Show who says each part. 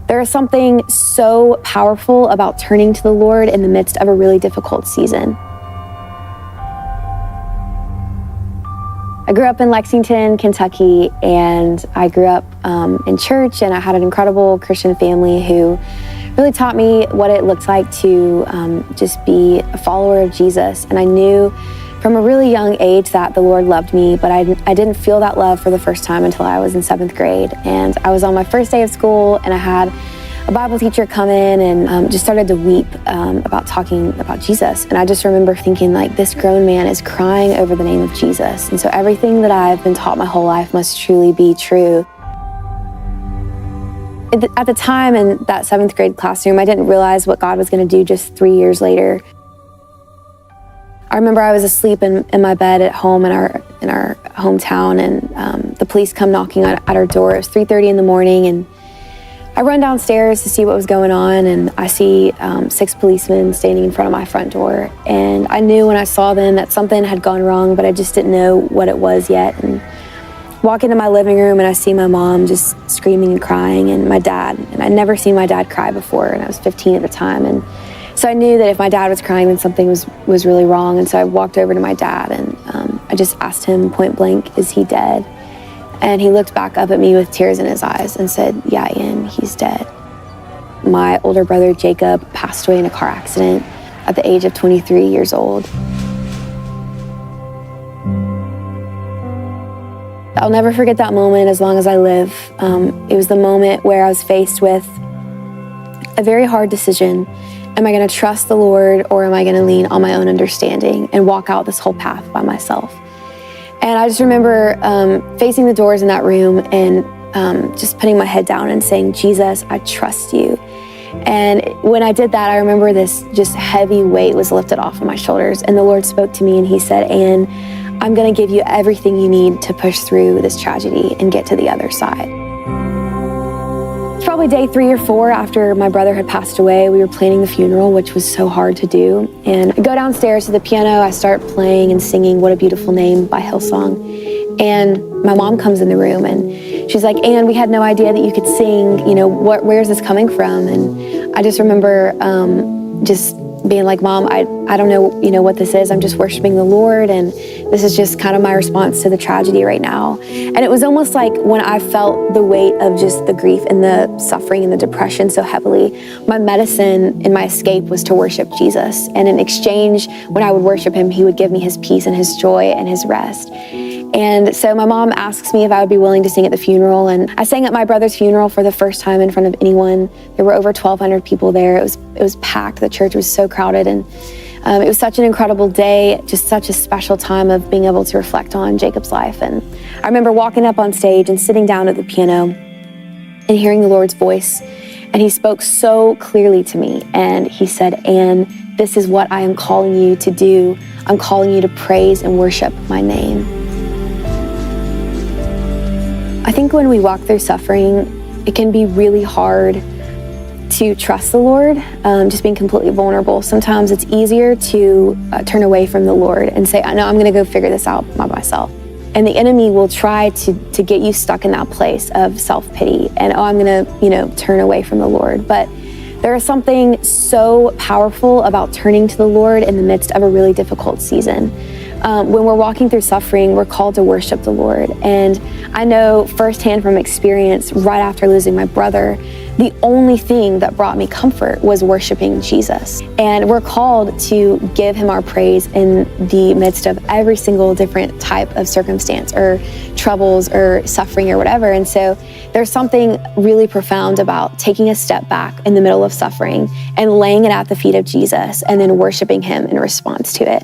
Speaker 1: There is something so powerful about turning to the Lord in the midst of a really difficult season. I grew up in Lexington, Kentucky, and I grew up in church, and I had an incredible Christian family who really taught me what it looked like to just be a follower of Jesus. And I knew from a really young age that the Lord loved me, but I didn't feel that love for the first time until I was in 7th grade. And I was on my first day of school, and I had a Bible teacher come in and just started to weep about talking about Jesus. And I just remember thinking, like, this grown man is crying over the name of Jesus. And so everything that I've been taught my whole life must truly be true. At the time in that 7th grade classroom, I didn't realize what God was going to do just 3 years later. I remember I was asleep in my bed at home in our hometown, and the police come knocking at our door. It was 3:30 in the morning, and I run downstairs to see what was going on, and I see 6 policemen standing in front of my front door. And I knew when I saw them that something had gone wrong, but I just didn't know what it was yet. And walk into my living room, and I see my mom just screaming and crying, and my dad. And I'd never seen my dad cry before, and I was 15 at the time. And so I knew that if my dad was crying, then something was really wrong. And so I walked over to my dad, and I just asked him point blank, "Is he dead?" And he looked back up at me with tears in his eyes and said, "Yeah, Anne, he's dead." My older brother, Jacob, passed away in a car accident at the age of 23 years old. I'll never forget that moment as long as I live. It was the moment where I was faced with a very hard decision. Am I going to trust the Lord, or am I going to lean on my own understanding and walk out this whole path by myself? And I just remember facing the doors in that room and just putting my head down and saying, "Jesus, I trust you." And when I did that, I remember this just heavy weight was lifted off of my shoulders, and the Lord spoke to me and he said, "Anne, I'm going to give you everything you need to push through this tragedy and get to the other side." It's probably day 3 or 4 after my brother had passed away. We were planning the funeral, which was so hard to do. And I go downstairs to the piano. I start playing and singing "What a Beautiful Name" by Hillsong. And my mom comes in the room, and she's like, "Anne, we had no idea that you could sing. You know, where's this coming from?" And I just remember just being like, "Mom, I don't know, what this is. I'm just worshiping the Lord, and this is just kind of my response to the tragedy right now." And it was almost like when I felt the weight of just the grief and the suffering and the depression so heavily, my medicine and my escape was to worship Jesus. And in exchange, when I would worship him, he would give me his peace and his joy and his rest. And so my mom asks me if I would be willing to sing at the funeral. And I sang at my brother's funeral for the first time in front of anyone. There were over 1,200 people there. It was packed. The church was so crowded. And it was such an incredible day, just such a special time of being able to reflect on Jacob's life. And I remember walking up on stage and sitting down at the piano and hearing the Lord's voice. And he spoke so clearly to me. And he said, "Anne, this is what I am calling you to do. I'm calling you to praise and worship my name." I think when we walk through suffering, it can be really hard to trust the Lord, just being completely vulnerable. Sometimes it's easier to turn away from the Lord and say, "No, I'm going to go figure this out by myself." And the enemy will try to get you stuck in that place of self-pity and, I'm going to, turn away from the Lord. But there is something so powerful about turning to the Lord in the midst of a really difficult season. When we're walking through suffering, we're called to worship the Lord. And I know firsthand from experience, right after losing my brother, the only thing that brought me comfort was worshiping Jesus. And we're called to give him our praise in the midst of every single different type of circumstance or troubles or suffering or whatever. And so there's something really profound about taking a step back in the middle of suffering and laying it at the feet of Jesus and then worshiping him in response to it.